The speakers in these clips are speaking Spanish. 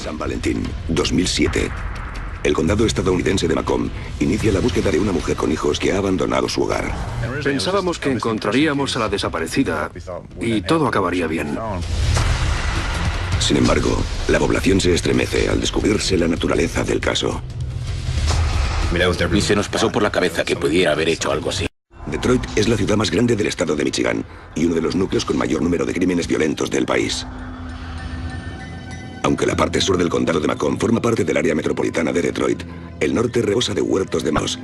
San Valentín, 2007. El condado estadounidense de Macomb inicia la búsqueda de una mujer con hijos que ha abandonado su hogar. Pensábamos que encontraríamos a la desaparecida y todo acabaría bien. Sin embargo, la población se estremece al descubrirse la naturaleza del caso. Ni se nos pasó por la cabeza que pudiera haber hecho algo así. Detroit es la ciudad más grande del estado de Michigan y uno de los núcleos con mayor número de crímenes violentos del país. Aunque la parte sur del condado de Macomb forma parte del área metropolitana de Detroit, el norte rebosa de huertos de manos,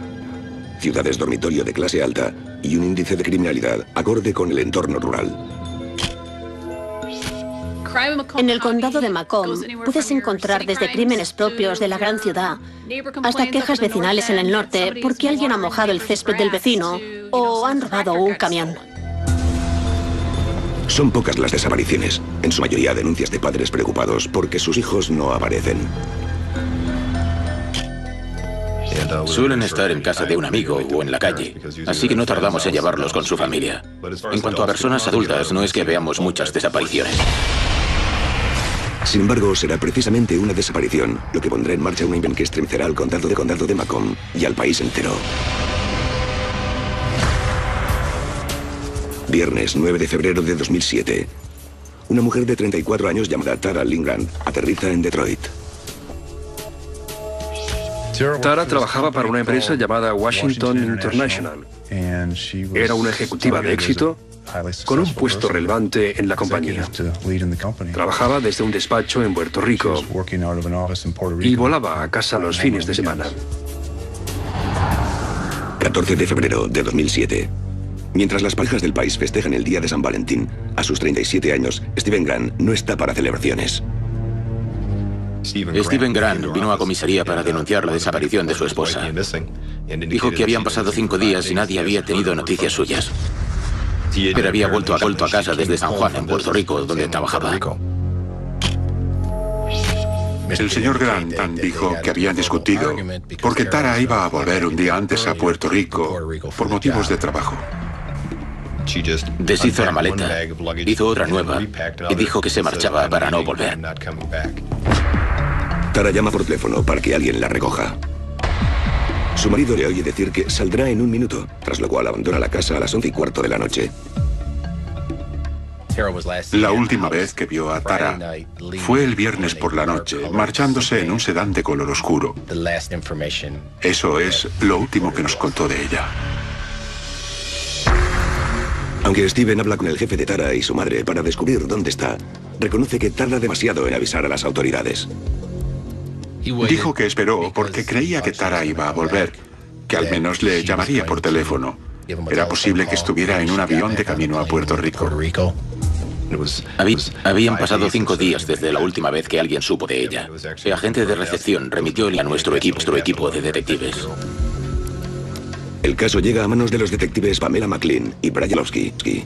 ciudades dormitorio de clase alta y un índice de criminalidad acorde con el entorno rural. En el condado de Macomb puedes encontrar desde crímenes propios de la gran ciudad hasta quejas vecinales en el norte porque alguien ha mojado el césped del vecino o han robado un camión. Son pocas las desapariciones, en su mayoría denuncias de padres preocupados porque sus hijos no aparecen. Suelen estar en casa de un amigo o en la calle, así que no tardamos en llevarlos con su familia. En cuanto a personas adultas, no es que veamos muchas desapariciones. Sin embargo, será precisamente una desaparición lo que pondrá en marcha una investigación que estremecerá al condado de Macomb y al país entero. Viernes 9 de febrero de 2007. Una mujer de 34 años llamada Tara Lindgren aterriza en Detroit. Tara trabajaba para una empresa llamada Washington International. Era una ejecutiva de éxito con un puesto relevante en la compañía. Trabajaba desde un despacho en Puerto Rico y volaba a casa los fines de semana. 14 de febrero de 2007. Mientras las parejas del país festejan el día de San Valentín, a sus 37 años, Stephen Grant no está para celebraciones. Stephen Grant vino a comisaría para denunciar la desaparición de su esposa. Dijo que habían pasado 5 días y nadie había tenido noticias suyas. Pero había vuelto a casa desde San Juan, en Puerto Rico, donde trabajaba. El señor Grant dijo que habían discutido porque Tara iba a volver un día antes a Puerto Rico por motivos de trabajo. Deshizo la maleta, hizo otra nueva y dijo que se marchaba para no volver. Tara llama por teléfono para que alguien la recoja. Su marido le oye decir que saldrá en un minuto, tras lo cual abandona la casa a las 11:15 de la noche. La última vez que vio a Tara fue el viernes por la noche, marchándose en un sedán de color oscuro. Eso es lo último que nos contó de ella. Aunque Steven habla con el jefe de Tara y su madre para descubrir dónde está, reconoce que tarda demasiado en avisar a las autoridades. Dijo que esperó porque creía que Tara iba a volver, que al menos le llamaría por teléfono. Era posible que estuviera en un avión de camino a Puerto Rico. Habían pasado 5 días desde la última vez que alguien supo de ella. El agente de recepción remitió a nuestro equipo de detectives. El caso llega a manos de los detectives Pamela McLean y Brian Kozlowski.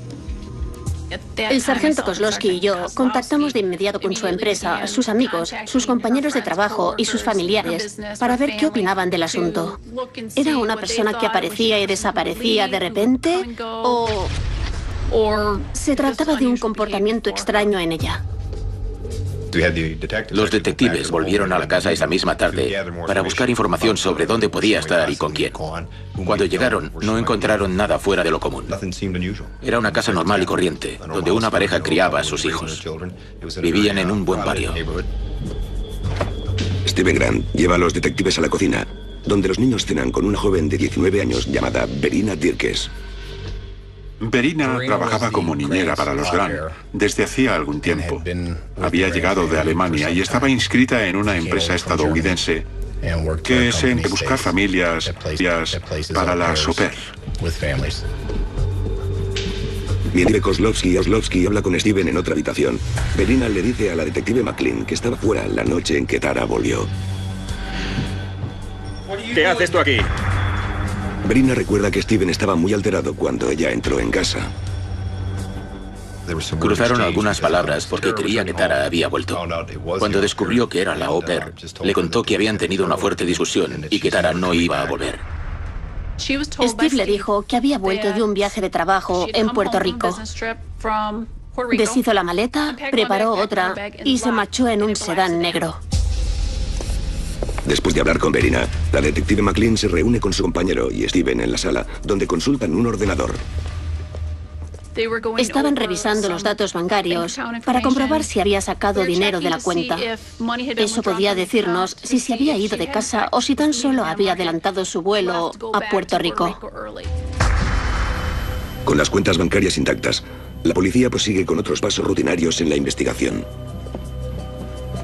El sargento Kozlowski y yo contactamos de inmediato con su empresa, sus amigos, sus compañeros de trabajo y sus familiares para ver qué opinaban del asunto. ¿Era una persona que aparecía y desaparecía de repente o se trataba de un comportamiento extraño en ella? Los detectives volvieron a la casa esa misma tarde para buscar información sobre dónde podía estar y con quién. Cuando llegaron, no encontraron nada fuera de lo común. Era una casa normal y corriente, donde una pareja criaba a sus hijos. Vivían en un buen barrio. Steven Grant lleva a los detectives a la cocina, donde los niños cenan con una joven de 19 años llamada Verena Dirkes. Verena trabajaba como niñera para los Grant desde hacía algún tiempo. Había llegado de Alemania y estaba inscrita en una empresa estadounidense que se encarga de buscar familias para las au pair. Mientras Kozlowski habla con Steven en otra habitación, Verena le dice a la detective McLean que estaba fuera la noche en que Tara volvió. ¿Qué haces tú aquí? Verena recuerda que Steven estaba muy alterado cuando ella entró en casa. Cruzaron algunas palabras porque creía que Tara había vuelto. Cuando descubrió que era la au pair, le contó que habían tenido una fuerte discusión y que Tara no iba a volver. Steve le dijo que había vuelto de un viaje de trabajo en Puerto Rico. Deshizo la maleta, preparó otra y se marchó en un sedán negro. Después de hablar con Verina, la detective McLean se reúne con su compañero y Steven en la sala, donde consultan un ordenador. Estaban revisando los datos bancarios para comprobar si había sacado dinero de la cuenta. Eso podía decirnos si se había ido de casa o si tan solo había adelantado su vuelo a Puerto Rico. Con las cuentas bancarias intactas, la policía prosigue con otros pasos rutinarios en la investigación.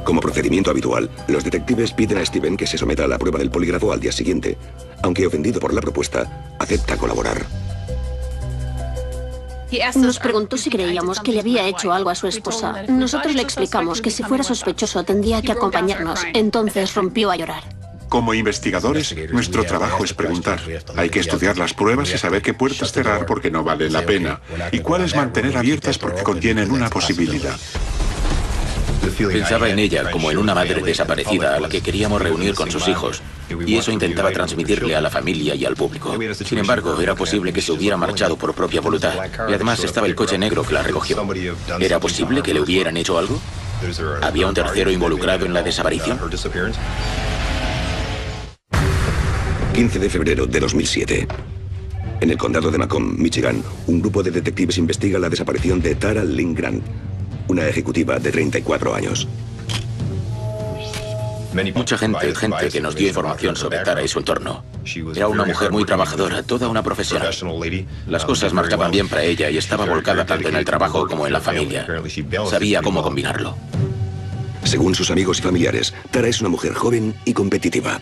Como procedimiento habitual, los detectives piden a Steven que se someta a la prueba del polígrafo al día siguiente. Aunque ofendido por la propuesta, acepta colaborar. Nos preguntó si creíamos que le había hecho algo a su esposa. Nosotros le explicamos que si fuera sospechoso tendría que acompañarnos. Entonces rompió a llorar. Como investigadores, nuestro trabajo es preguntar. Hay que estudiar las pruebas y saber qué puertas cerrar porque no vale la pena, y cuáles mantener abiertas porque contienen una posibilidad. Pensaba en ella como en una madre desaparecida a la que queríamos reunir con sus hijos, y eso intentaba transmitirle a la familia y al público. Sin embargo, era posible que se hubiera marchado por propia voluntad, y además estaba el coche negro que la recogió. ¿Era posible que le hubieran hecho algo? ¿Había un tercero involucrado en la desaparición? 15 de febrero de 2007. En el condado de Macomb, Michigan, un grupo de detectives investiga la desaparición de Tara Lynn Grant, una ejecutiva de 34 años. Mucha gente que nos dio información sobre Tara y su entorno. Era una mujer muy trabajadora, toda una profesional. Las cosas marchaban bien para ella y estaba volcada tanto en el trabajo como en la familia. Sabía cómo combinarlo. Según sus amigos y familiares, Tara es una mujer joven y competitiva.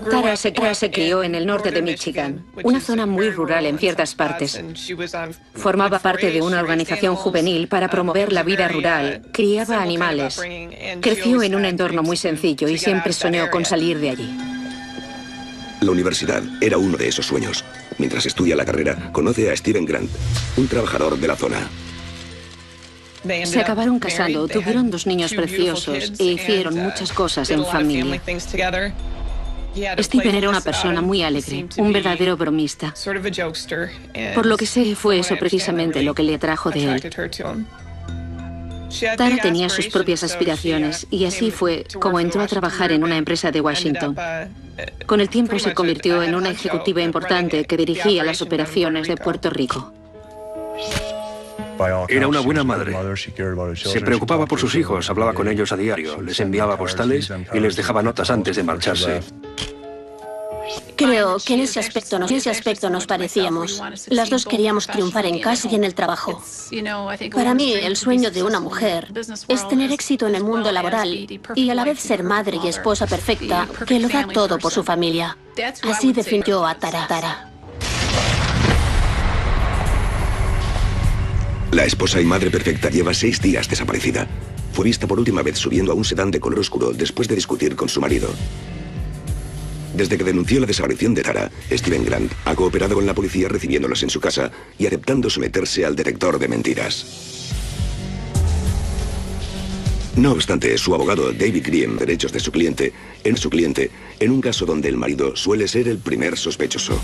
Tara se crió en el norte de Michigan, una zona muy rural en ciertas partes. Formaba parte de una organización juvenil para promover la vida rural, criaba animales. Creció en un entorno muy sencillo y siempre soñó con salir de allí. La universidad era uno de esos sueños. Mientras estudia la carrera, conoce a Steven Grant, un trabajador de la zona. Se acabaron casando, tuvieron 2 niños preciosos e hicieron muchas cosas en familia. Steven era una persona muy alegre, un verdadero bromista. Por lo que sé, fue eso precisamente lo que le atrajo de él. Tara tenía sus propias aspiraciones y así fue como entró a trabajar en una empresa de Washington. Con el tiempo se convirtió en una ejecutiva importante que dirigía las operaciones de Puerto Rico. Era una buena madre. Se preocupaba por sus hijos, hablaba con ellos a diario, les enviaba postales y les dejaba notas antes de marcharse. Creo que en ese aspecto nos parecíamos. Las dos queríamos triunfar en casa y en el trabajo. Para mí, el sueño de una mujer es tener éxito en el mundo laboral y a la vez ser madre y esposa perfecta que lo da todo por su familia. Así definió a Tara. La esposa y madre perfecta lleva 6 días desaparecida. Fue vista por última vez subiendo a un sedán de color oscuro después de discutir con su marido. Desde que denunció la desaparición de Tara, Steven Grant ha cooperado con la policía recibiéndolos en su casa y aceptando someterse al detector de mentiras. No obstante, su abogado David Griem, derechos de su cliente, en un caso donde el marido suele ser el primer sospechoso.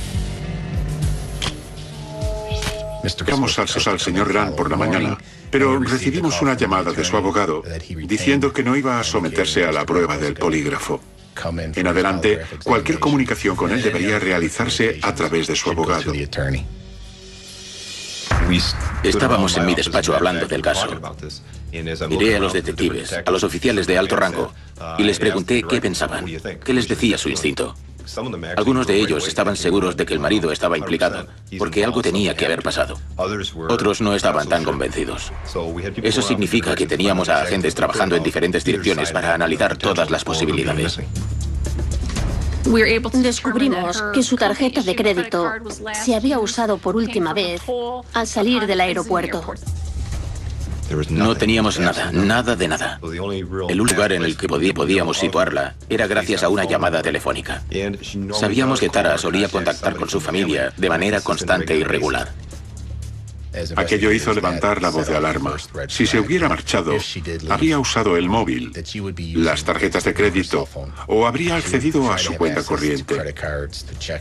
Llamamos al señor Grant por la mañana, pero recibimos una llamada de su abogado diciendo que no iba a someterse a la prueba del polígrafo. En adelante, cualquier comunicación con él debería realizarse a través de su abogado. Estábamos en mi despacho hablando del caso. Miré a los detectives, a los oficiales de alto rango, y les pregunté qué pensaban, qué les decía su instinto. Algunos de ellos estaban seguros de que el marido estaba implicado, porque algo tenía que haber pasado. Otros no estaban tan convencidos. Eso significa que teníamos a agentes trabajando en diferentes direcciones para analizar todas las posibilidades. Descubrimos que su tarjeta de crédito se había usado por última vez al salir del aeropuerto. No teníamos nada de nada. El único lugar en el que podíamos situarla era gracias a una llamada telefónica. Sabíamos que Tara solía contactar con su familia de manera constante y regular. Aquello hizo levantar la voz de alarma. Si se hubiera marchado, habría usado el móvil, las tarjetas de crédito o habría accedido a su cuenta corriente.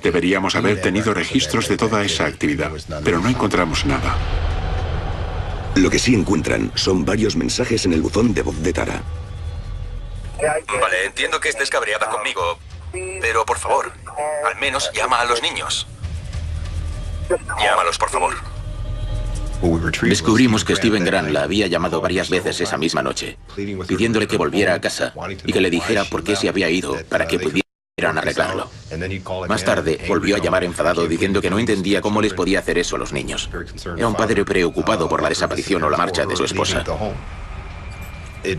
Deberíamos haber tenido registros de toda esa actividad, pero no encontramos nada. Lo que sí encuentran son varios mensajes en el buzón de voz de Tara. Vale, entiendo que estés cabreada conmigo, pero por favor, al menos llama a los niños. Llámalos, por favor. Descubrimos que Steven Grant la había llamado varias veces esa misma noche, pidiéndole que volviera a casa y que le dijera por qué se había ido para que pudieran arreglarlo. Más tarde, volvió a llamar enfadado diciendo que no entendía cómo les podía hacer eso a los niños. Era un padre preocupado por la desaparición o la marcha de su esposa.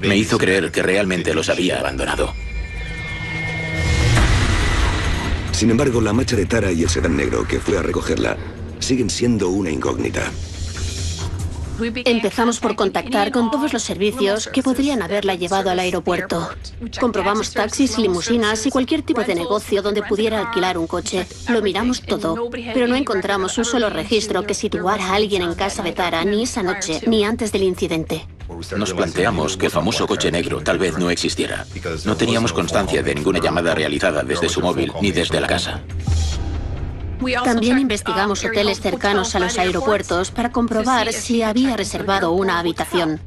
Me hizo creer que realmente los había abandonado. Sin embargo, la marcha de Tara y el sedán negro que fue a recogerla siguen siendo una incógnita. Empezamos por contactar con todos los servicios que podrían haberla llevado al aeropuerto. Comprobamos taxis, limusinas y cualquier tipo de negocio donde pudiera alquilar un coche. Lo miramos todo, pero no encontramos un solo registro que situara a alguien en casa de Tara, ni esa noche, ni antes del incidente. Nos planteamos que el famoso coche negro tal vez no existiera. No teníamos constancia de ninguna llamada realizada desde su móvil ni desde la casa. También investigamos hoteles cercanos a los aeropuertos para comprobar si había reservado una habitación.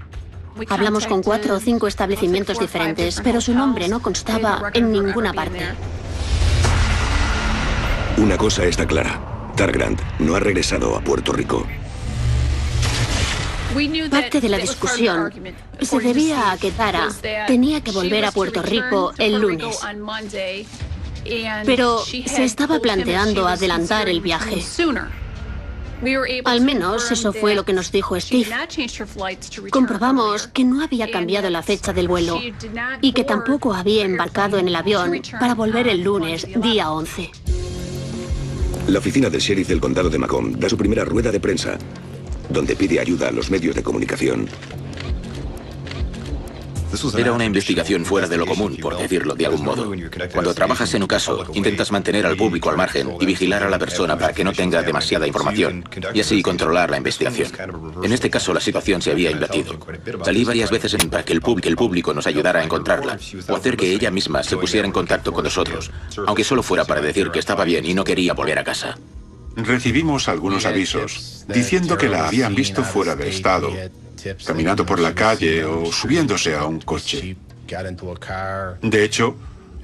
Hablamos con 4 o 5 establecimientos diferentes, pero su nombre no constaba en ninguna parte. Una cosa está clara. Tara Grant no ha regresado a Puerto Rico. Parte de la discusión se debía a que Tara tenía que volver a Puerto Rico el lunes. Pero se estaba planteando adelantar el viaje. Al menos eso fue lo que nos dijo Steve. Comprobamos que no había cambiado la fecha del vuelo y que tampoco había embarcado en el avión para volver el lunes, día 11. La oficina del sheriff del condado de Macomb da su primera rueda de prensa, donde pide ayuda a los medios de comunicación. Era una investigación fuera de lo común, por decirlo de algún modo. Cuando trabajas en un caso, intentas mantener al público al margen y vigilar a la persona para que no tenga demasiada información, y así controlar la investigación. En este caso, la situación se había invertido. Salí varias veces para que el público nos ayudara a encontrarla, o hacer que ella misma se pusiera en contacto con nosotros, aunque solo fuera para decir que estaba bien y no quería volver a casa. Recibimos algunos avisos diciendo que la habían visto fuera de estado, caminando por la calle o subiéndose a un coche. De hecho,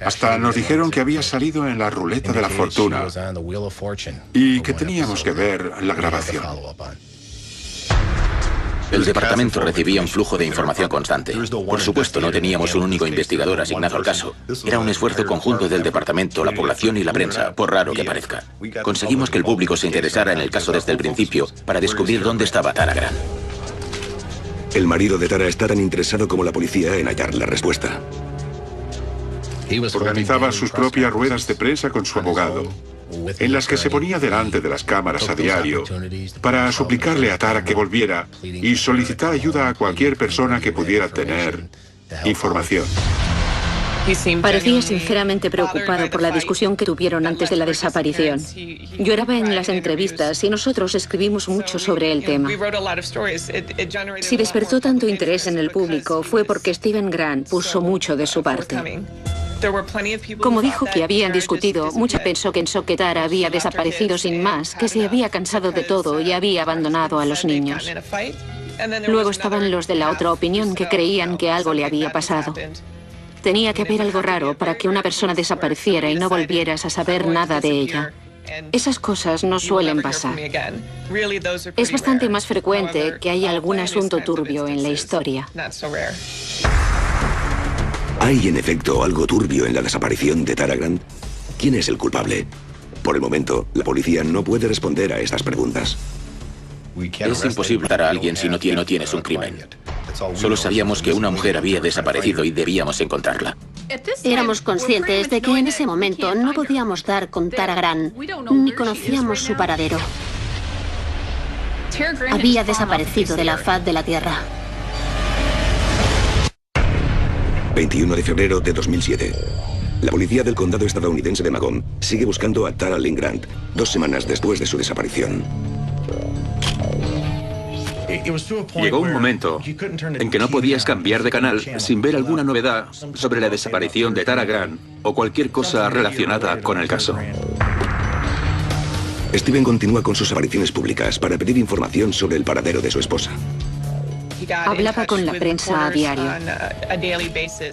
hasta nos dijeron que había salido en la ruleta de la fortuna y que teníamos que ver la grabación. El departamento recibía un flujo de información constante. Por supuesto, no teníamos un único investigador asignado al caso. Era un esfuerzo conjunto del departamento, la población y la prensa, por raro que parezca. Conseguimos que el público se interesara en el caso desde el principio para descubrir dónde estaba Tara Grant. El marido de Tara está tan interesado como la policía en hallar la respuesta. Organizaba sus propias ruedas de prensa con su abogado, en las que se ponía delante de las cámaras a diario para suplicarle a Tara que volviera y solicitar ayuda a cualquier persona que pudiera tener información. Parecía sinceramente preocupado por la discusión que tuvieron antes de la desaparición. Lloraba en las entrevistas y nosotros escribimos mucho sobre el tema. Si despertó tanto interés en el público fue porque Steven Grant puso mucho de su parte. Como dijo que habían discutido, mucha pensó que Tara había desaparecido sin más, que se había cansado de todo y había abandonado a los niños. Luego estaban los de la otra opinión que creían que algo le había pasado. Tenía que haber algo raro para que una persona desapareciera y no volvieras a saber nada de ella. Esas cosas no suelen pasar. Es bastante más frecuente que haya algún asunto turbio en la historia. ¿Hay en efecto algo turbio en la desaparición de Tara Grant? ¿Quién es el culpable? Por el momento, la policía no puede responder a estas preguntas. Es imposible matar a alguien si no tienes un crimen. Solo sabíamos que una mujer había desaparecido y debíamos encontrarla. Éramos conscientes de que en ese momento no podíamos dar con Tara Grant, ni conocíamos su paradero. Había desaparecido de la faz de la tierra. 21 de febrero de 2007. La policía del condado estadounidense de Macomb sigue buscando a Tara Lynn Grant 2 semanas después de su desaparición. Llegó un momento en que no podías cambiar de canal sin ver alguna novedad sobre la desaparición de Tara Grant o cualquier cosa relacionada con el caso. Steven continúa con sus apariciones públicas para pedir información sobre el paradero de su esposa. Hablaba con la prensa a diario.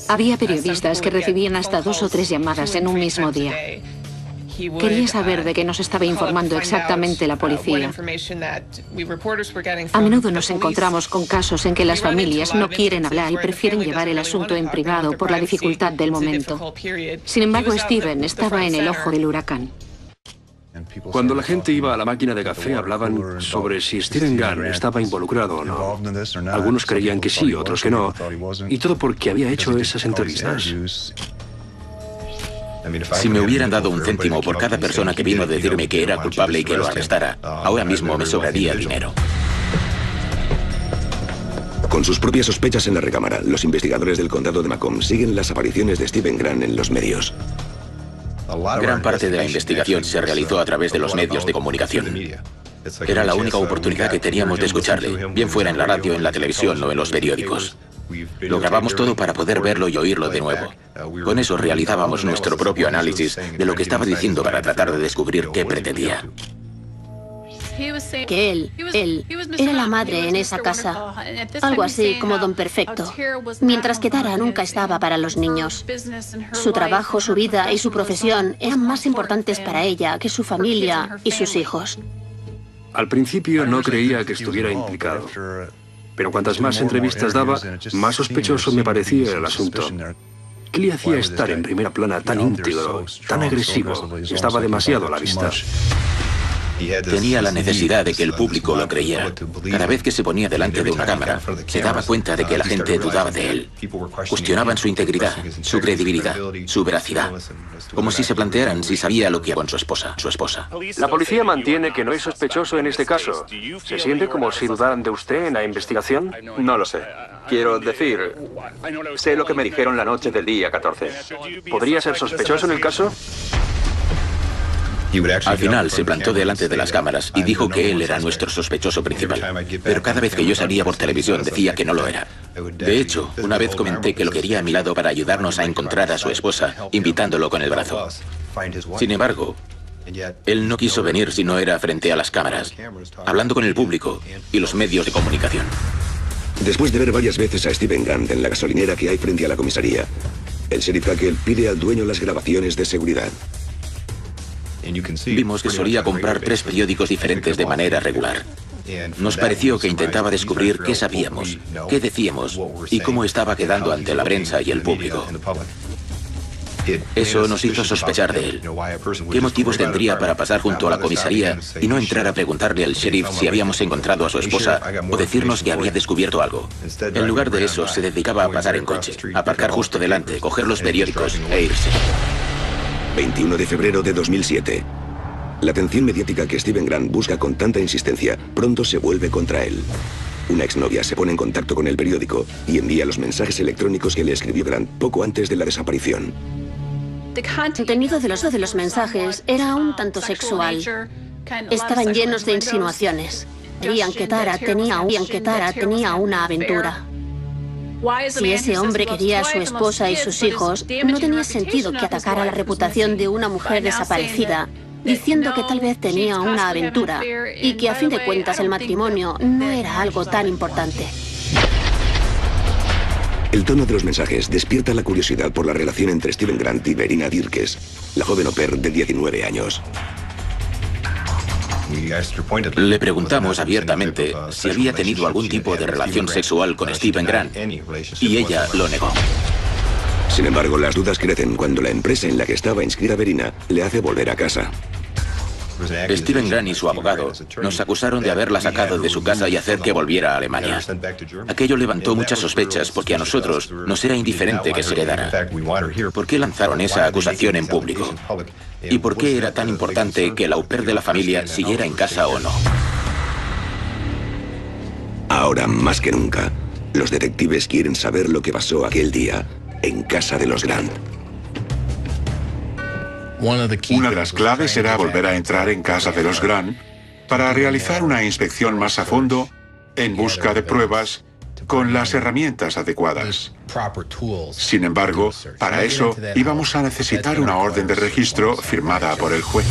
Había periodistas que recibían hasta 2 o 3 llamadas en un mismo día. Quería saber de qué nos estaba informando exactamente la policía. A menudo nos encontramos con casos en que las familias no quieren hablar y prefieren llevar el asunto en privado por la dificultad del momento. Sin embargo, Steven estaba en el ojo del huracán. Cuando la gente iba a la máquina de café hablaban sobre si Steven Gunn estaba involucrado o no. Algunos creían que sí, otros que no. Y todo porque había hecho esas entrevistas. Si me hubieran dado un céntimo por cada persona que vino a decirme que era culpable y que lo arrestara, ahora mismo me sobraría el dinero. Con sus propias sospechas en la recámara, los investigadores del condado de Macomb siguen las apariciones de Steven Gunn en los medios. Gran parte de la investigación se realizó a través de los medios de comunicación. Era la única oportunidad que teníamos de escucharle, bien fuera en la radio, en la televisión o en los periódicos. Lo grabamos todo para poder verlo y oírlo de nuevo. Con eso realizábamos nuestro propio análisis de lo que estaba diciendo para tratar de descubrir qué pretendía. Que él era la madre en esa casa, algo así como Don Perfecto, mientras que Tara nunca estaba para los niños. Su trabajo, su vida y su profesión eran más importantes para ella que su familia y sus hijos. Al principio no creía que estuviera implicado, pero cuantas más entrevistas daba, más sospechoso me parecía el asunto. ¿Qué le hacía estar en primera plana tan íntegro, tan agresivo? Estaba demasiado a la vista. Tenía la necesidad de que el público lo creyera. Cada vez que se ponía delante de una cámara, se daba cuenta de que la gente dudaba de él. Cuestionaban su integridad, su credibilidad, su veracidad. Como si se plantearan si sabía lo que con su esposa. La policía mantiene que no es sospechoso en este caso. ¿Se siente como si dudaran de usted en la investigación? No lo sé. Quiero decir, sé lo que me dijeron la noche del día 14. ¿Podría ser sospechoso en el caso? Al final se plantó delante de las cámaras y dijo que él era nuestro sospechoso principal. Pero cada vez que yo salía por televisión decía que no lo era. De hecho, una vez comenté que lo quería a mi lado para ayudarnos a encontrar a su esposa, invitándolo con el brazo. Sin embargo, él no quiso venir si no era frente a las cámaras, hablando con el público y los medios de comunicación. Después de ver varias veces a Steven Gunn en la gasolinera que hay frente a la comisaría, el sheriff Hackett pide al dueño las grabaciones de seguridad. Vimos que solía comprar 3 periódicos diferentes de manera regular. Nos pareció que intentaba descubrir qué sabíamos, qué decíamos y cómo estaba quedando ante la prensa y el público. Eso nos hizo sospechar de él. ¿Qué motivos tendría para pasar junto a la comisaría y no entrar a preguntarle al sheriff si habíamos encontrado a su esposa o decirnos que había descubierto algo? En lugar de eso, se dedicaba a pasar en coche, aparcar justo delante, coger los periódicos e irse. 21 de febrero de 2007. La atención mediática que Steven Gunn busca con tanta insistencia pronto se vuelve contra él. Una exnovia se pone en contacto con el periódico y envía los mensajes electrónicos que le escribió Grant poco antes de la desaparición. El contenido de los mensajes era un tanto sexual. Estaban llenos de insinuaciones. Creían que Tara tenía una aventura. Si ese hombre quería a su esposa y sus hijos, no tenía sentido que atacara la reputación de una mujer desaparecida, diciendo que tal vez tenía una aventura y que a fin de cuentas el matrimonio no era algo tan importante. El tono de los mensajes despierta la curiosidad por la relación entre Steven Grant y Verena Dirkes, la joven au pair de 19 años. Le preguntamos abiertamente si había tenido algún tipo de relación sexual con Steven Grant y ella lo negó. Sin embargo, las dudas crecen cuando la empresa en la que estaba inscrita Verena le hace volver a casa. Steven Grant y su abogado nos acusaron de haberla sacado de su casa y hacer que volviera a Alemania. Aquello levantó muchas sospechas porque a nosotros nos era indiferente que se quedara. ¿Por qué lanzaron esa acusación en público? ¿Y por qué era tan importante que el au pair de la familia siguiera en casa o no? Ahora, más que nunca, los detectives quieren saber lo que pasó aquel día en casa de los Grant. Una de las claves era volver a entrar en casa de los Grant para realizar una inspección más a fondo en busca de pruebas con las herramientas adecuadas. Sin embargo, para eso íbamos a necesitar una orden de registro firmada por el juez.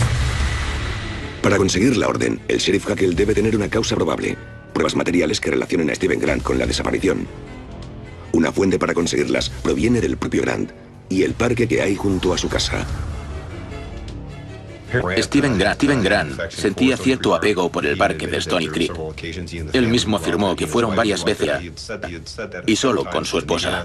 Para conseguir la orden, el sheriff Hackett debe tener una causa probable. pruebas materiales que relacionen a Steven Grant con la desaparición. Una fuente para conseguirlas proviene del propio Grant y el parque que hay junto a su casa. Steven Grant sentía cierto apego por el parque de Stony Creek. Él mismo afirmó que fueron varias veces y solo con su esposa.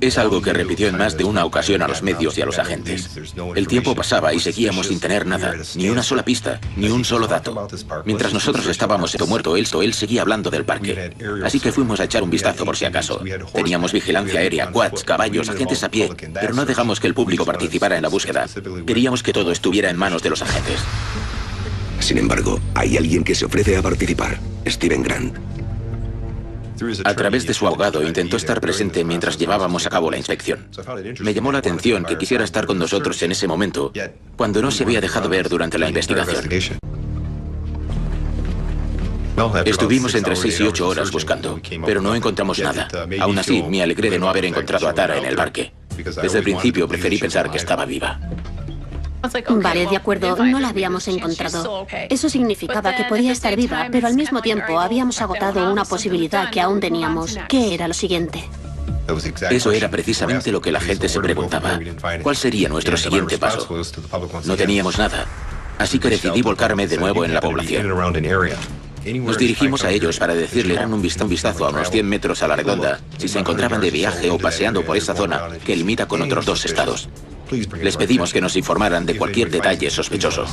Es algo que repitió en más de una ocasión a los medios y a los agentes. El tiempo pasaba y seguíamos sin tener nada, ni una sola pista, ni un solo dato. Mientras nosotros estábamos muerto, él seguía hablando del parque. Así que fuimos a echar un vistazo por si acaso. Teníamos vigilancia aérea, quads, caballos, agentes a pie, pero no dejamos que el público participara en la búsqueda. Queríamos que todo estuviera en manos de los agentes. Sin embargo, hay alguien que se ofrece a participar: Steven Grant. A través de su abogado intentó estar presente mientras llevábamos a cabo la inspección. Me llamó la atención que quisiera estar con nosotros en ese momento, cuando no se había dejado ver durante la investigación. Estuvimos entre 6 y 8 horas buscando, pero no encontramos nada. Aún así, me alegré de no haber encontrado a Tara en el parque. Desde el principio preferí pensar que estaba viva. Vale, de acuerdo, no la habíamos encontrado. Eso significaba que podía estar viva, pero al mismo tiempo habíamos agotado una posibilidad que aún teníamos, que era lo siguiente. Eso era precisamente lo que la gente se preguntaba. ¿Cuál sería nuestro siguiente paso? No teníamos nada, así que decidí volcarme de nuevo en la población. Nos dirigimos a ellos para decirles un vistazo a unos 100 metros a la redonda si se encontraban de viaje o paseando por esa zona que limita con otros 2 estados. Les pedimos que nos informaran de cualquier detalle sospechoso.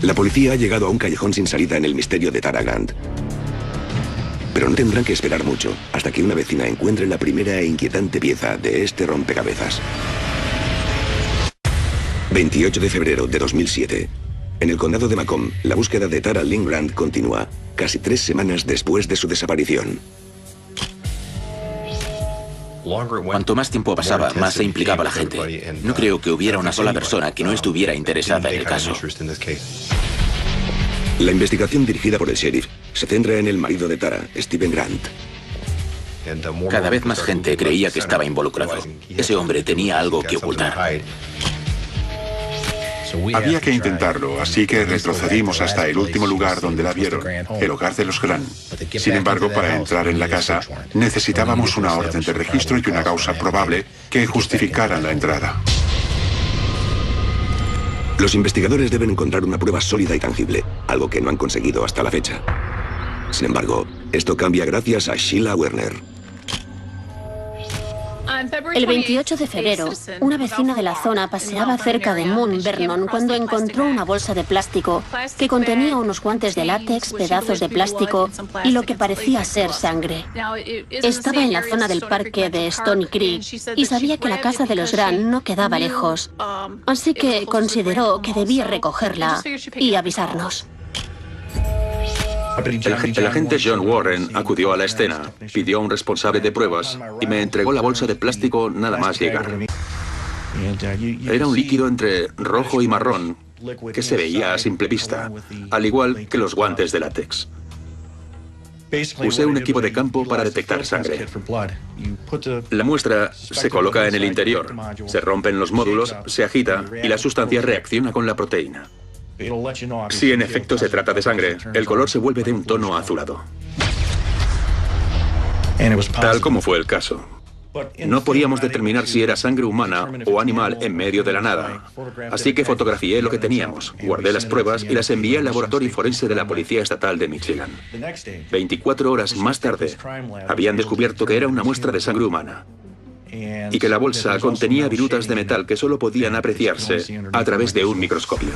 La policía ha llegado a un callejón sin salida en el misterio de Tara Grant. Pero no tendrán que esperar mucho hasta que una vecina encuentre la primera e inquietante pieza de este rompecabezas. 28 de febrero de 2007. En el condado de Macomb, la búsqueda de Tara Lynn Grant continúa, casi 3 semanas después de su desaparición. Cuanto más tiempo pasaba, más se implicaba la gente. No creo que hubiera una sola persona que no estuviera interesada en el caso. La investigación dirigida por el sheriff se centra en el marido de Tara, Steven Grant. Cada vez más gente creía que estaba involucrado. Ese hombre tenía algo que ocultar. Había que intentarlo, así que retrocedimos hasta el último lugar donde la vieron, el hogar de los Grant. Sin embargo, para entrar en la casa, necesitábamos una orden de registro y una causa probable que justificaran la entrada. Los investigadores deben encontrar una prueba sólida y tangible, algo que no han conseguido hasta la fecha. Sin embargo, esto cambia gracias a Sheila Werner. El 28 de febrero, una vecina de la zona paseaba cerca de Mount Vernon cuando encontró una bolsa de plástico que contenía unos guantes de látex, pedazos de plástico y lo que parecía ser sangre. Estaba en la zona del parque de Stony Creek y sabía que la casa de los Grant no quedaba lejos, así que consideró que debía recogerla y avisarnos. El agente John Warren acudió a la escena, pidió a un responsable de pruebas y me entregó la bolsa de plástico nada más llegar. Era un líquido entre rojo y marrón que se veía a simple vista, al igual que los guantes de látex. Usé un equipo de campo para detectar sangre. La muestra se coloca en el interior, se rompen los módulos, se agita y la sustancia reacciona con la proteína. Si en efecto se trata de sangre, el color se vuelve de un tono azulado. Tal como fue el caso. No podíamos determinar si era sangre humana o animal en medio de la nada. Así que fotografié lo que teníamos, guardé las pruebas y las envié al laboratorio forense de la Policía Estatal de Michigan. 24 horas más tarde, habían descubierto que era una muestra de sangre humana y que la bolsa contenía virutas de metal que solo podían apreciarse a través de un microscopio.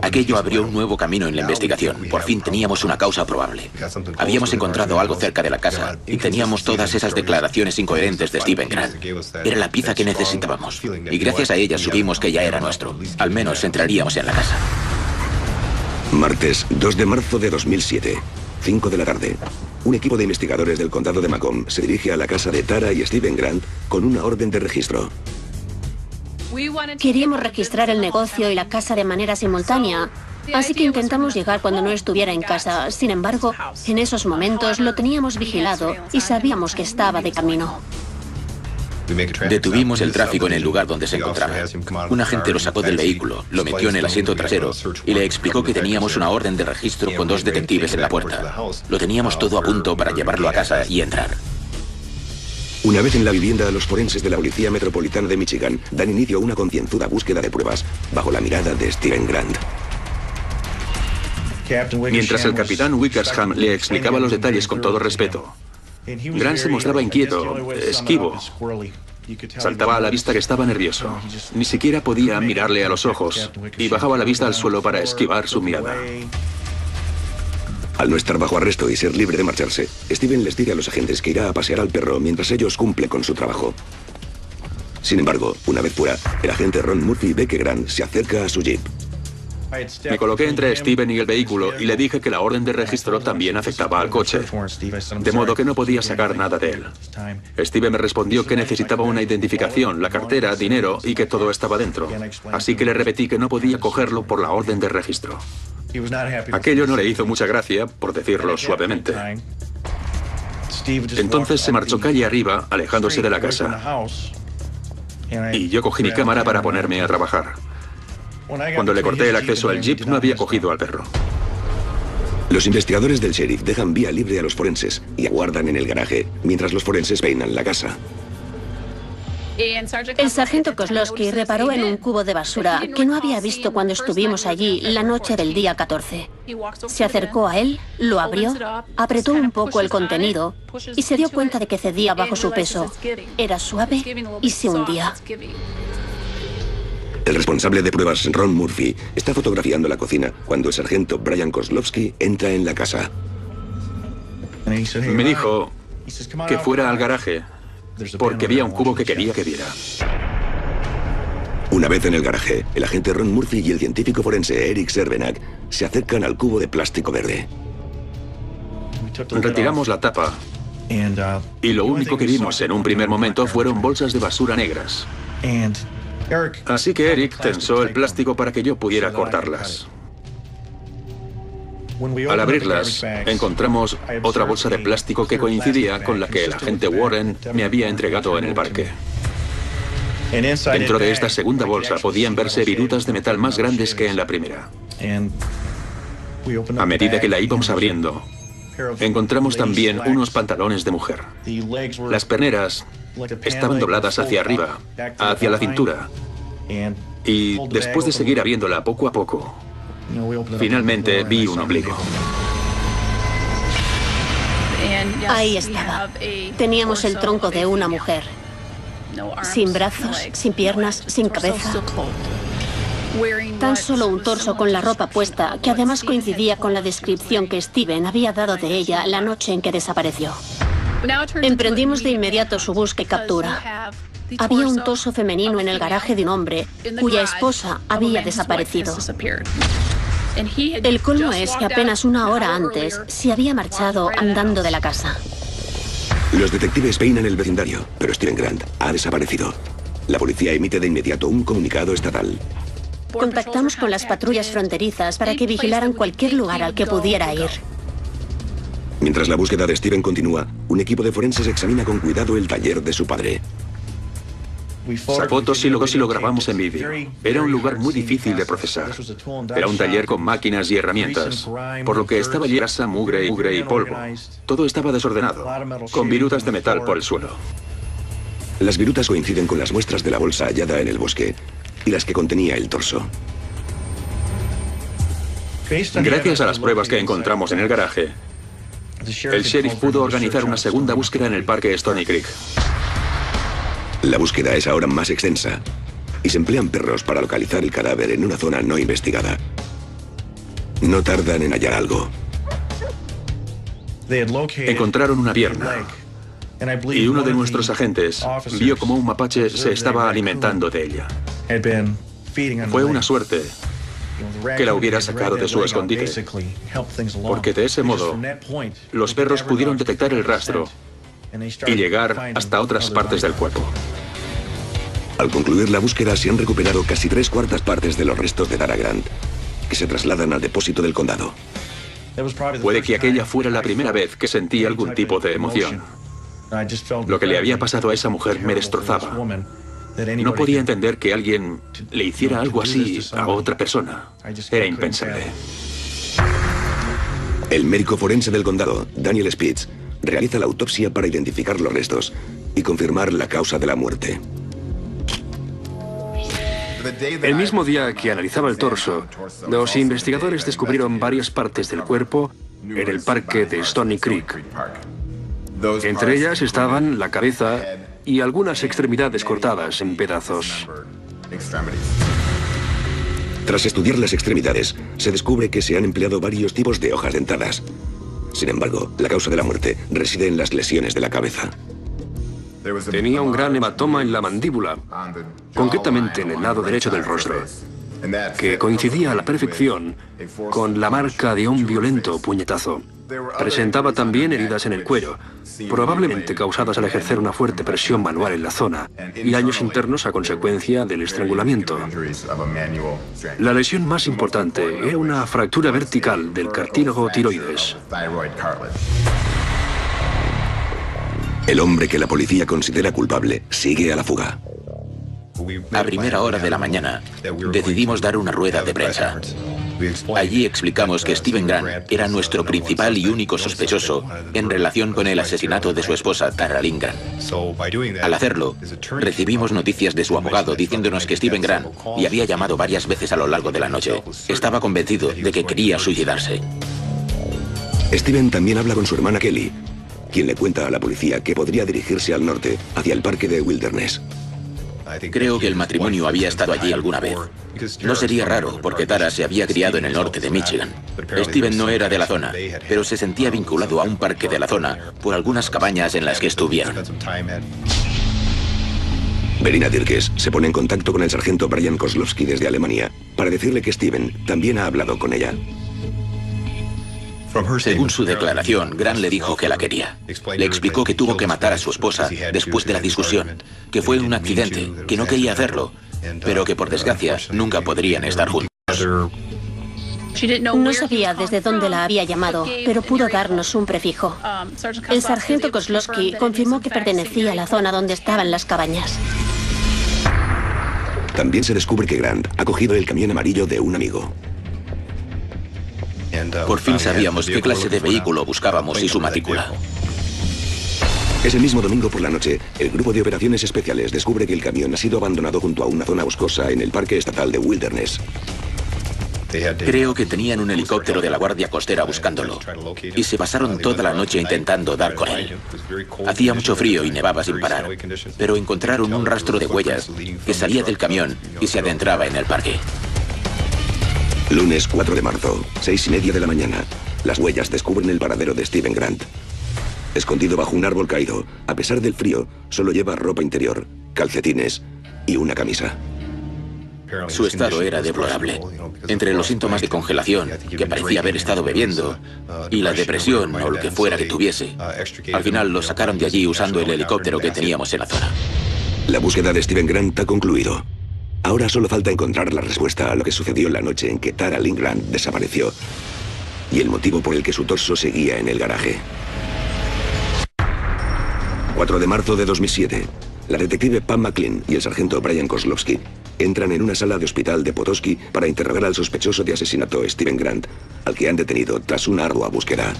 Aquello abrió un nuevo camino en la investigación. Por fin teníamos una causa probable. Habíamos encontrado algo cerca de la casa y teníamos todas esas declaraciones incoherentes de Steven Grant. Era la pieza que necesitábamos. Y gracias a ella supimos que ya era nuestro. Al menos entraríamos en la casa. Martes 2 de marzo de 2007, 5 de la tarde. Un equipo de investigadores del condado de Macomb se dirige a la casa de Tara y Steven Grant con una orden de registro. Queríamos registrar el negocio y la casa de manera simultánea, así que intentamos llegar cuando no estuviera en casa. Sin embargo, en esos momentos lo teníamos vigilado y sabíamos que estaba de camino. Detuvimos el tráfico en el lugar donde se encontraba. Un agente lo sacó del vehículo, lo metió en el asiento trasero y le explicó que teníamos una orden de registro con 2 detectives en la puerta. Lo teníamos todo a punto para llevarlo a casa y entrar. Una vez en la vivienda, los forenses de la Policía Metropolitana de Michigan dan inicio a una concienzuda búsqueda de pruebas bajo la mirada de Steven Grant. Mientras el capitán Wickersham le explicaba los detalles con todo respeto, Grant se mostraba inquieto, esquivo. Saltaba a la vista que estaba nervioso. Ni siquiera podía mirarle a los ojos y bajaba la vista al suelo para esquivar su mirada. Al no estar bajo arresto y ser libre de marcharse, Steven les dice a los agentes que irá a pasear al perro mientras ellos cumplen con su trabajo. Sin embargo, una vez fuera, el agente Ron Murphy ve que Grant se acerca a su jeep. Me coloqué entre Steven y el vehículo y le dije que la orden de registro también afectaba al coche, de modo que no podía sacar nada de él. Steven me respondió que necesitaba una identificación, la cartera, dinero y que todo estaba dentro. Así que le repetí que no podía cogerlo por la orden de registro. Aquello no le hizo mucha gracia, por decirlo suavemente. Entonces se marchó calle arriba, alejándose de la casa. Y yo cogí mi cámara para ponerme a trabajar. Cuando le corté el acceso al jeep, no había cogido al perro. Los investigadores del sheriff dejan vía libre a los forenses y aguardan en el garaje, mientras los forenses peinan la casa. El sargento Kozlowski reparó en un cubo de basura que no había visto cuando estuvimos allí la noche del día 14. Se acercó a él, lo abrió, apretó un poco el contenido y se dio cuenta de que cedía bajo su peso. Era suave y se hundía. El responsable de pruebas, Ron Murphy, está fotografiando la cocina cuando el sargento Brian Kozlowski entra en la casa. Me dijo que fuera al garaje, porque había un cubo que quería que viera. Una vez en el garaje, el agente Ron Murphy y el científico forense Eric Servenak se acercan al cubo de plástico verde. Retiramos la tapa y lo único que vimos en un primer momento fueron bolsas de basura negras. Así que Eric tensó el plástico para que yo pudiera cortarlas. Al abrirlas, encontramos otra bolsa de plástico que coincidía con la que el agente Warren me había entregado en el parque. Dentro de esta segunda bolsa podían verse virutas de metal más grandes que en la primera. A medida que la íbamos abriendo, encontramos también unos pantalones de mujer. Las perneras estaban dobladas hacia arriba, hacia la cintura. Y después de seguir abriéndola poco a poco, finalmente vi un ombligo. Ahí estaba. Teníamos el tronco de una mujer. Sin brazos, sin piernas, sin cabeza. Tan solo un torso con la ropa puesta, que además coincidía con la descripción que Steven había dado de ella la noche en que desapareció. Emprendimos de inmediato su búsqueda y captura. Había un torso femenino en el garaje de un hombre cuya esposa había desaparecido. El colmo es que apenas una hora antes se había marchado andando de la casa. Los detectives peinan el vecindario, pero Steven Grant ha desaparecido. La policía emite de inmediato un comunicado estatal. Contactamos con las patrullas fronterizas para que vigilaran cualquier lugar al que pudiera ir. Mientras la búsqueda de Steven continúa, un equipo de forenses examina con cuidado el taller de su padre. Fotos y lo grabamos en vídeo. Era un lugar muy difícil de procesar. Era un taller con máquinas y herramientas, por lo que estaba llena de mugre y polvo. Todo estaba desordenado, con virutas de metal por el suelo. Las virutas coinciden con las muestras de la bolsa hallada en el bosque y las que contenía el torso. Gracias a las pruebas que encontramos en el garaje, el sheriff pudo organizar una segunda búsqueda en el parque Stony Creek. La búsqueda es ahora más extensa y se emplean perros para localizar el cadáver en una zona no investigada. No tardan en hallar algo. Encontraron una pierna y uno de nuestros agentes vio como un mapache se estaba alimentando de ella. Fue una suerte que la hubiera sacado de su escondite, porque de ese modo los perros pudieron detectar el rastro y llegar hasta otras partes del cuerpo. Al concluir la búsqueda se han recuperado casi 3/4 partes de los restos de Tara Grant, que se trasladan al depósito del condado. Puede que aquella fuera la primera vez que sentí algún tipo de emoción. Lo que le había pasado a esa mujer me destrozaba. No podía entender que alguien le hiciera algo así a otra persona. Era impensable. El médico forense del condado, Daniel Spitz, realiza la autopsia para identificar los restos y confirmar la causa de la muerte. El mismo día que analizaba el torso, los investigadores descubrieron varias partes del cuerpo en el parque de Stony Creek. Entre ellas estaban la cabeza y algunas extremidades cortadas en pedazos. Tras estudiar las extremidades, se descubre que se han empleado varios tipos de hojas dentadas. Sin embargo, la causa de la muerte reside en las lesiones de la cabeza. Tenía un gran hematoma en la mandíbula, concretamente en el lado derecho del rostro, que coincidía a la perfección con la marca de un violento puñetazo. Presentaba también heridas en el cuello, probablemente causadas al ejercer una fuerte presión manual en la zona, y daños internos a consecuencia del estrangulamiento. La lesión más importante era una fractura vertical del cartílago tiroides. El hombre que la policía considera culpable sigue a la fuga. A primera hora de la mañana, decidimos dar una rueda de prensa. Allí explicamos que Stephen Grant era nuestro principal y único sospechoso en relación con el asesinato de su esposa, Tara Lynn Grant. Al hacerlo, recibimos noticias de su abogado diciéndonos que Stephen Grant le había llamado varias veces a lo largo de la noche. Estaba convencido de que quería suicidarse. Stephen también habla con su hermana Kelly, quien le cuenta a la policía que podría dirigirse al norte, hacia el parque de Wilderness. Creo que el matrimonio había estado allí alguna vez. No sería raro, porque Tara se había criado en el norte de Michigan. Stephen no era de la zona, pero se sentía vinculado a un parque de la zona por algunas cabañas en las que estuvieron. Verena Dirkes se pone en contacto con el sargento Brian Kozlowski desde Alemania para decirle que Stephen también ha hablado con ella. Según su declaración, Grant le dijo que la quería. Le explicó que tuvo que matar a su esposa después de la discusión, que fue un accidente, que no quería hacerlo, pero que por desgracia nunca podrían estar juntos. No sabía desde dónde la había llamado, pero pudo darnos un prefijo. El sargento Kozlowski confirmó que pertenecía a la zona donde estaban las cabañas. También se descubre que Grant ha cogido el camión amarillo de un amigo. Por fin sabíamos qué clase de vehículo buscábamos y su matrícula. Ese mismo domingo por la noche, el grupo de operaciones especiales descubre que el camión ha sido abandonado junto a una zona boscosa en el parque estatal de Wilderness. Creo que tenían un helicóptero de la Guardia Costera buscándolo, y se pasaron toda la noche intentando dar con él. Hacía mucho frío y nevaba sin parar, pero encontraron un rastro de huellas que salía del camión y se adentraba en el parque. Lunes 4 de marzo, 6:30 de la mañana. Las huellas descubren el paradero de Stephen Grant. Escondido bajo un árbol caído, a pesar del frío, solo lleva ropa interior, calcetines y una camisa. Su estado era deplorable. Entre los síntomas de congelación, que parecía haber estado bebiendo, y la depresión o lo que fuera que tuviese, al final lo sacaron de allí usando el helicóptero que teníamos en la zona. La búsqueda de Stephen Grant ha concluido. Ahora solo falta encontrar la respuesta a lo que sucedió la noche en que Tara Lynn Grant desapareció y el motivo por el que su torso seguía en el garaje. 4 de marzo de 2007. La detective Pam McLean y el sargento Brian Kozlowski entran en una sala de hospital de Petoskey para interrogar al sospechoso de asesinato Stephen Grant, al que han detenido tras una ardua búsqueda.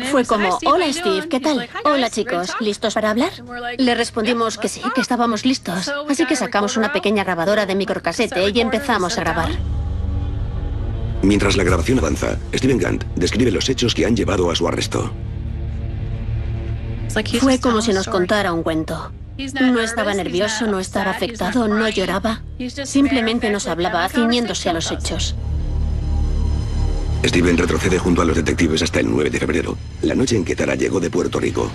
Fue como, hola Steve, ¿qué tal? Hola chicos, ¿listos para hablar? Le respondimos que sí, que estábamos listos. Así que sacamos una pequeña grabadora de microcasete y empezamos a grabar. Mientras la grabación avanza, Stephen Grant describe los hechos que han llevado a su arresto. Fue como si nos contara un cuento. No estaba nervioso, no estaba afectado, no lloraba. Simplemente nos hablaba ciñéndose a los hechos. Stephen retrocede junto a los detectives hasta el 9 de febrero, la noche en que Tara llegó de Puerto Rico.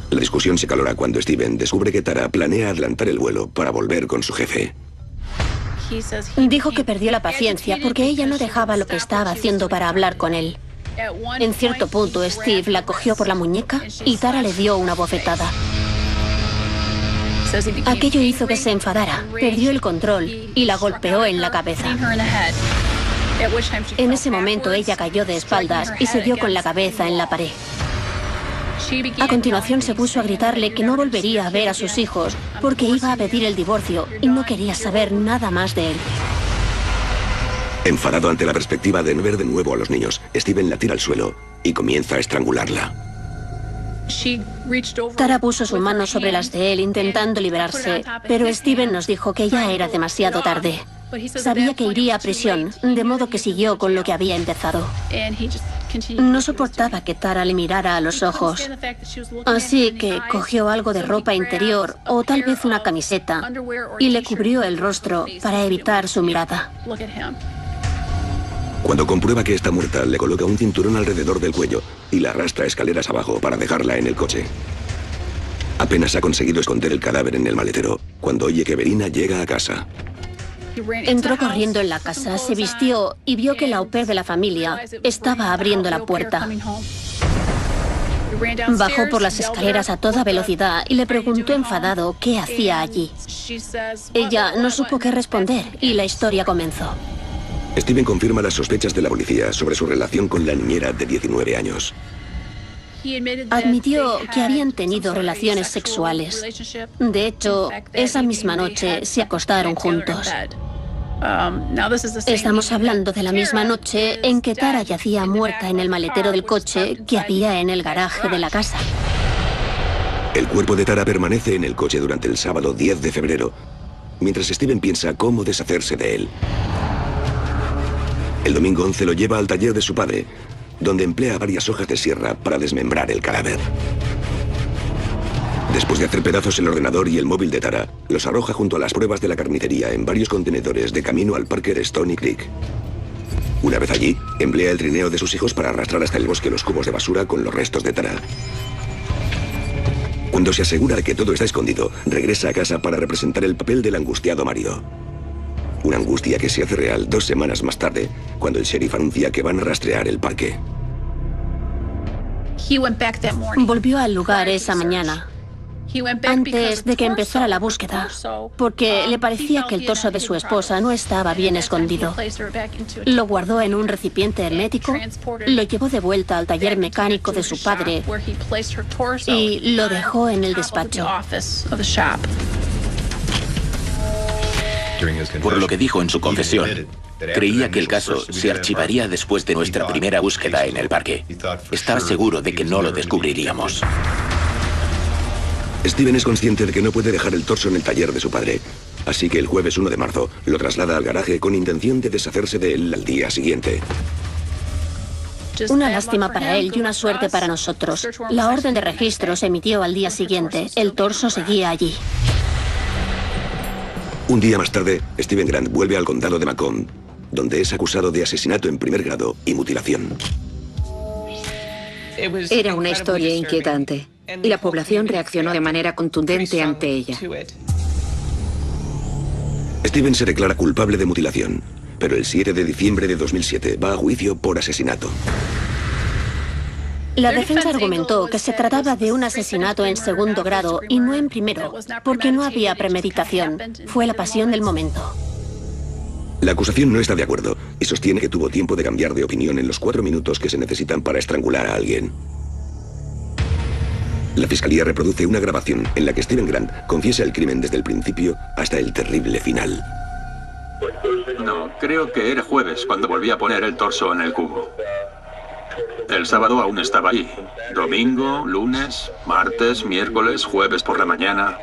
La discusión se calora cuando Stephen descubre que Tara planea adelantar el vuelo para volver con su jefe. Dijo que perdió la paciencia porque ella no dejaba lo que estaba haciendo para hablar con él. En cierto punto, Steve la cogió por la muñeca y Tara le dio una bofetada. Aquello hizo que se enfadara, perdió el control y la golpeó en la cabeza. En ese momento ella cayó de espaldas y se dio con la cabeza en la pared. A continuación se puso a gritarle que no volvería a ver a sus hijos porque iba a pedir el divorcio y no quería saber nada más de él. Enfadado ante la perspectiva de no ver de nuevo a los niños, Steven la tira al suelo y comienza a estrangularla. Tara puso su mano sobre las de él intentando liberarse, pero Steven nos dijo que ya era demasiado tarde. Sabía que iría a prisión, de modo que siguió con lo que había empezado. No soportaba que Tara le mirara a los ojos, así que cogió algo de ropa interior o tal vez una camiseta y le cubrió el rostro para evitar su mirada. Cuando comprueba que está muerta, le coloca un cinturón alrededor del cuello y la arrastra escaleras abajo para dejarla en el coche. Apenas ha conseguido esconder el cadáver en el maletero cuando oye que Verina llega a casa. Entró corriendo en la casa, se vistió y vio que la au pair de la familia estaba abriendo la puerta. Bajó por las escaleras a toda velocidad y le preguntó enfadado qué hacía allí. Ella no supo qué responder y la historia comenzó. Steven confirma las sospechas de la policía sobre su relación con la niñera de 19 años. Admitió que habían tenido relaciones sexuales. De hecho, esa misma noche se acostaron juntos. Estamos hablando de la misma noche en que Tara yacía muerta en el maletero del coche que había en el garaje de la casa. El cuerpo de Tara permanece en el coche durante el sábado 10 de febrero, mientras Steven piensa cómo deshacerse de él. El domingo 11 lo lleva al taller de su padre, donde emplea varias hojas de sierra para desmembrar el cadáver. Después de hacer pedazos el ordenador y el móvil de Tara, los arroja junto a las pruebas de la carnicería en varios contenedores de camino al parque de Stony Creek. Una vez allí, emplea el trineo de sus hijos para arrastrar hasta el bosque los cubos de basura con los restos de Tara. Cuando se asegura de que todo está escondido, regresa a casa para representar el papel del angustiado marido. Una angustia que se hace real 2 semanas más tarde, cuando el sheriff anuncia que van a rastrear el parque. Volvió al lugar esa mañana, antes de que empezara la búsqueda, porque le parecía que el torso de su esposa no estaba bien escondido. Lo guardó en un recipiente hermético, lo llevó de vuelta al taller mecánico de su padre y lo dejó en el despacho. Por lo que dijo en su confesión, creía que el caso se archivaría después de nuestra primera búsqueda en el parque. Estaba seguro de que no lo descubriríamos. Steven es consciente de que no puede dejar el torso en el taller de su padre, así que el jueves 1 de marzo lo traslada al garaje con intención de deshacerse de él al día siguiente. Una lástima para él y una suerte para nosotros. La orden de registro se emitió al día siguiente. El torso seguía allí. Un día más tarde, Steven Grant vuelve al condado de Macomb, donde es acusado de asesinato en primer grado y mutilación. Era una historia inquietante y la población reaccionó de manera contundente ante ella. Steven se declara culpable de mutilación, pero el 7 de diciembre de 2007 va a juicio por asesinato. La defensa argumentó que se trataba de un asesinato en segundo grado y no en primero, porque no había premeditación. Fue la pasión del momento. La acusación no está de acuerdo y sostiene que tuvo tiempo de cambiar de opinión en los 4 minutos que se necesitan para estrangular a alguien. La fiscalía reproduce una grabación en la que Steven Grant confiesa el crimen desde el principio hasta el terrible final. No, creo que era jueves cuando volví a poner el torso en el cubo. El sábado aún estaba ahí. Domingo, lunes, martes, miércoles, jueves por la mañana.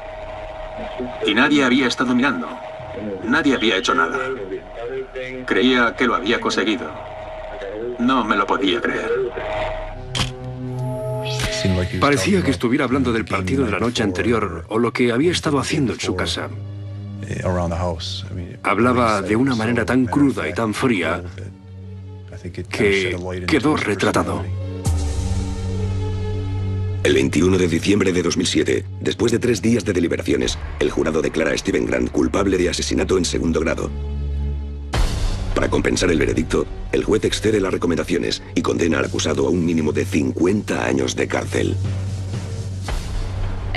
Y nadie había estado mirando. Nadie había hecho nada. Creía que lo había conseguido. No me lo podía creer. Parecía que estuviera hablando del partido de la noche anterior o lo que había estado haciendo en su casa. Hablaba de una manera tan cruda y tan fría que quedó retratado. El 21 de diciembre de 2007, después de 3 días de deliberaciones, el jurado declara a Steven Grant culpable de asesinato en segundo grado. Para compensar el veredicto, el juez excede las recomendaciones y condena al acusado a un mínimo de 50 años de cárcel.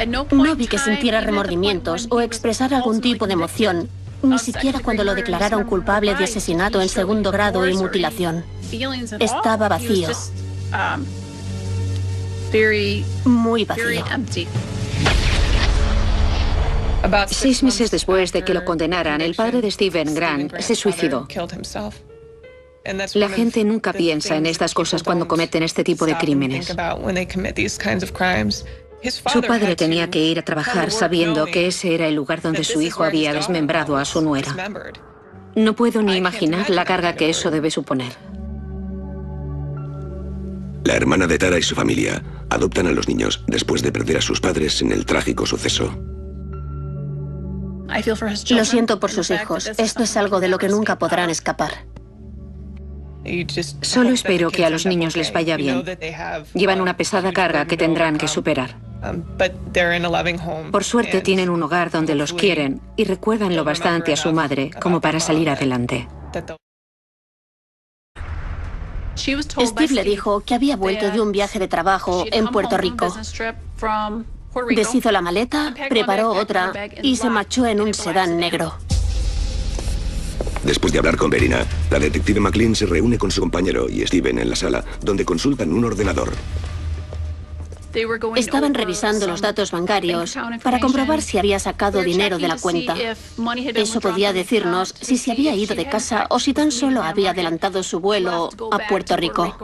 No vi que sintiera remordimientos o expresara algún tipo de emoción Ni siquiera cuando lo declararon culpable de asesinato en segundo grado y mutilación. Estaba vacío. Muy vacío. 6 meses después de que lo condenaran, el padre de Stephen Grant se suicidó. La gente nunca piensa en estas cosas cuando cometen este tipo de crímenes. Su padre tenía que ir a trabajar sabiendo que ese era el lugar donde su hijo había desmembrado a su nuera. No puedo ni imaginar la carga que eso debe suponer. La hermana de Tara y su familia adoptan a los niños después de perder a sus padres en el trágico suceso. Lo siento por sus hijos. Esto es algo de lo que nunca podrán escapar. Solo espero que a los niños les vaya bien. Llevan una pesada carga que tendrán que superar. Por suerte tienen un hogar donde los quieren y recuerdan lo bastante a su madre como para salir adelante. Steve le dijo que había vuelto de un viaje de trabajo en Puerto Rico. Deshizo la maleta, preparó otra y se marchó en un sedán negro. Después de hablar con Verina, la detective McLean se reúne con su compañero y Steven en la sala, donde consultan un ordenador. Estaban revisando los datos bancarios para comprobar si había sacado dinero de la cuenta. Eso podía decirnos si se había ido de casa o si tan solo había adelantado su vuelo a Puerto Rico.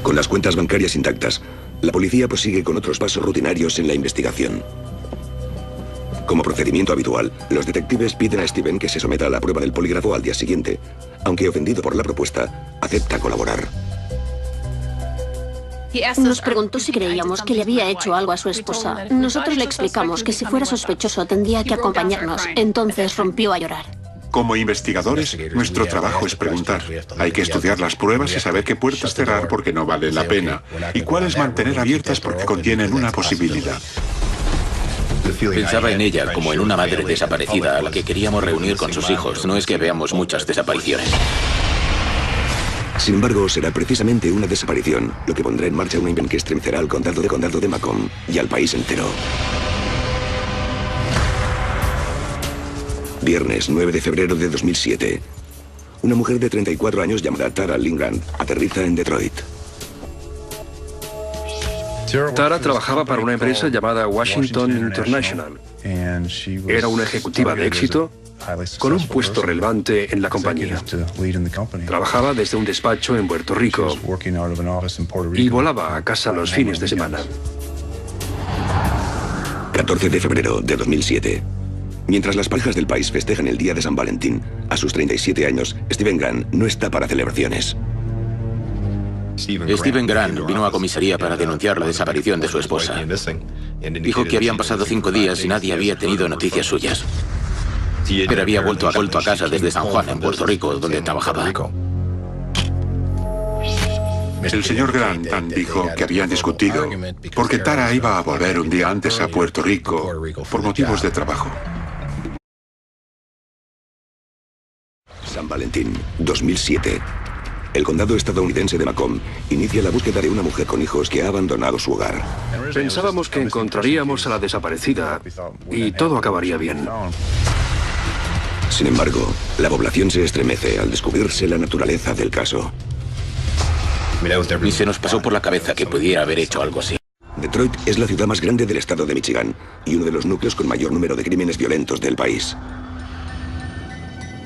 Con las cuentas bancarias intactas, la policía prosigue con otros pasos rutinarios en la investigación. Como procedimiento habitual, los detectives piden a Steven que se someta a la prueba del polígrafo al día siguiente. Aunque ofendido por la propuesta, acepta colaborar. Nos preguntó si creíamos que le había hecho algo a su esposa. Nosotros le explicamos que si fuera sospechoso tendría que acompañarnos. Entonces rompió a llorar. Como investigadores, nuestro trabajo es preguntar. Hay que estudiar las pruebas y saber qué puertas cerrar porque no vale la pena, y cuáles mantener abiertas porque contienen una posibilidad. Pensaba en ella como en una madre desaparecida a la que queríamos reunir con sus hijos. No es que veamos muchas desapariciones. Sin embargo, será precisamente una desaparición lo que pondrá en marcha una investigación que estremecerá al condado de Macomb y al país entero. Viernes 9 de febrero de 2007. Una mujer de 34 años llamada Tara Lynn Grant aterriza en Detroit. Tara trabajaba para una empresa llamada Washington International. Era una ejecutiva de éxito con un puesto relevante en la compañía. Trabajaba desde un despacho en Puerto Rico y volaba a casa los fines de semana. 14 de febrero de 2007. Mientras las parejas del país festejan el día de San Valentín, a sus 37 años, Stephen Grant no está para celebraciones. Stephen Grant vino a comisaría para denunciar la desaparición de su esposa. Dijo que habían pasado 5 días y nadie había tenido noticias suyas. Pero había vuelto a casa desde San Juan, en Puerto Rico, donde trabajaba. El señor Grant dijo que habían discutido porque Tara iba a volver un día antes a Puerto Rico por motivos de trabajo. San Valentín, 2007. El condado estadounidense de Macomb inicia la búsqueda de una mujer con hijos que ha abandonado su hogar. Pensábamos que encontraríamos a la desaparecida y todo acabaría bien. Sin embargo, la población se estremece al descubrirse la naturaleza del caso. Ni se nos pasó por la cabeza que pudiera haber hecho algo así. Detroit es la ciudad más grande del estado de Michigan y uno de los núcleos con mayor número de crímenes violentos del país.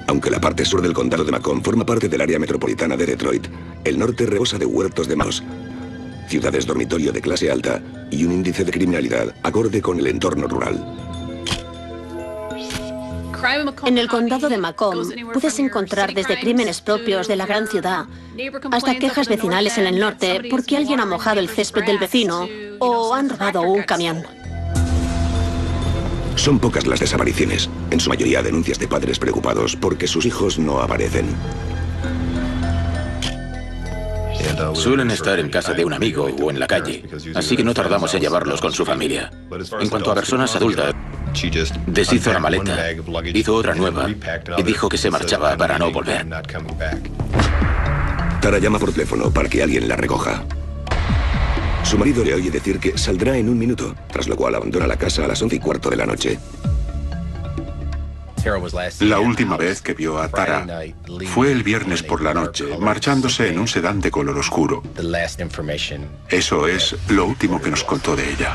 Aunque la parte sur del condado de Macomb forma parte del área metropolitana de Detroit, el norte rebosa de huertos de maos, ciudades dormitorio de clase alta y un índice de criminalidad acorde con el entorno rural. En el condado de Macomb puedes encontrar desde crímenes propios de la gran ciudad hasta quejas vecinales en el norte porque alguien ha mojado el césped del vecino o han robado un camión. Son pocas las desapariciones, en su mayoría denuncias de padres preocupados porque sus hijos no aparecen. Suelen estar en casa de un amigo o en la calle, así que no tardamos en llevarlos con su familia. En cuanto a personas adultas, deshizo la maleta, hizo otra nueva y dijo que se marchaba para no volver. Tara llama por teléfono para que alguien la recoja. Su marido le oye decir que saldrá en un minuto, tras lo cual abandona la casa a las 11:15 de la noche. La última vez que vio a Tara fue el viernes por la noche, marchándose en un sedán de color oscuro. Eso es lo último que nos contó de ella.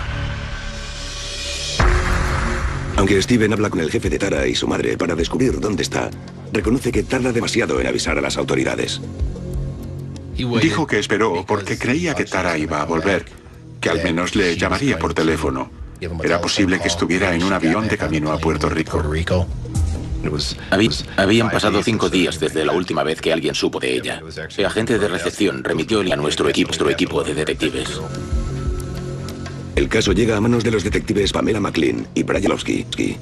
Aunque Steven habla con el jefe de Tara y su madre para descubrir dónde está, reconoce que tarda demasiado en avisar a las autoridades. Dijo que esperó porque creía que Tara iba a volver, que al menos le llamaría por teléfono. Era posible que estuviera en un avión de camino a Puerto Rico. Habían pasado 5 días desde la última vez que alguien supo de ella. El agente de recepción remitió a nuestro equipo de detectives. El caso llega a manos de los detectives Pamela McLean y Brian Kozlowski.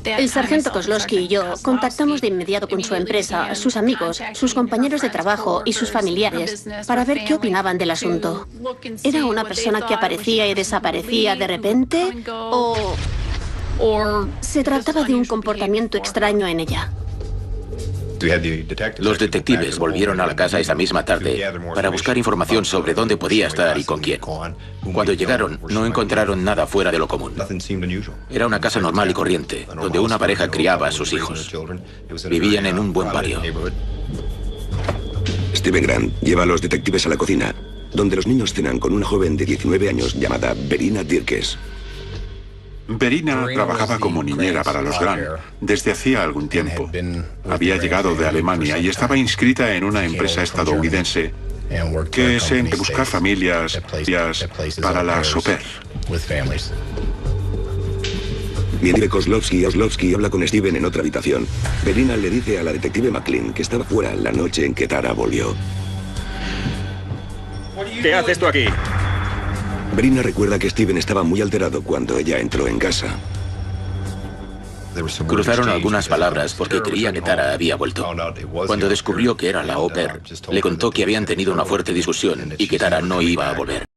El sargento Kozlowski y yo contactamos de inmediato con su empresa, sus amigos, sus compañeros de trabajo y sus familiares para ver qué opinaban del asunto. ¿Era una persona que aparecía y desaparecía de repente o se trataba de un comportamiento extraño en ella? Los detectives volvieron a la casa esa misma tarde para buscar información sobre dónde podía estar y con quién. Cuando llegaron, no encontraron nada fuera de lo común. Era una casa normal y corriente, donde una pareja criaba a sus hijos. Vivían en un buen barrio. Steven Grant lleva a los detectives a la cocina, donde los niños cenan con una joven de 19 años llamada Verina Dirkes. Verina trabajaba como niñera para los Grant desde hacía algún tiempo. Había llegado de Alemania y estaba inscrita en una empresa estadounidense que se encarga de buscar familias para las au pair. Mientras Kozlowski habla con Steven en otra habitación, Verina le dice a la detective McLean que estaba fuera la noche en que Tara volvió. ¿Qué haces tú aquí? Verina recuerda que Steven estaba muy alterado cuando ella entró en casa. Cruzaron algunas palabras porque creía que Tara había vuelto. Cuando descubrió que era la au pair, le contó que habían tenido una fuerte discusión y que Tara no iba a volver.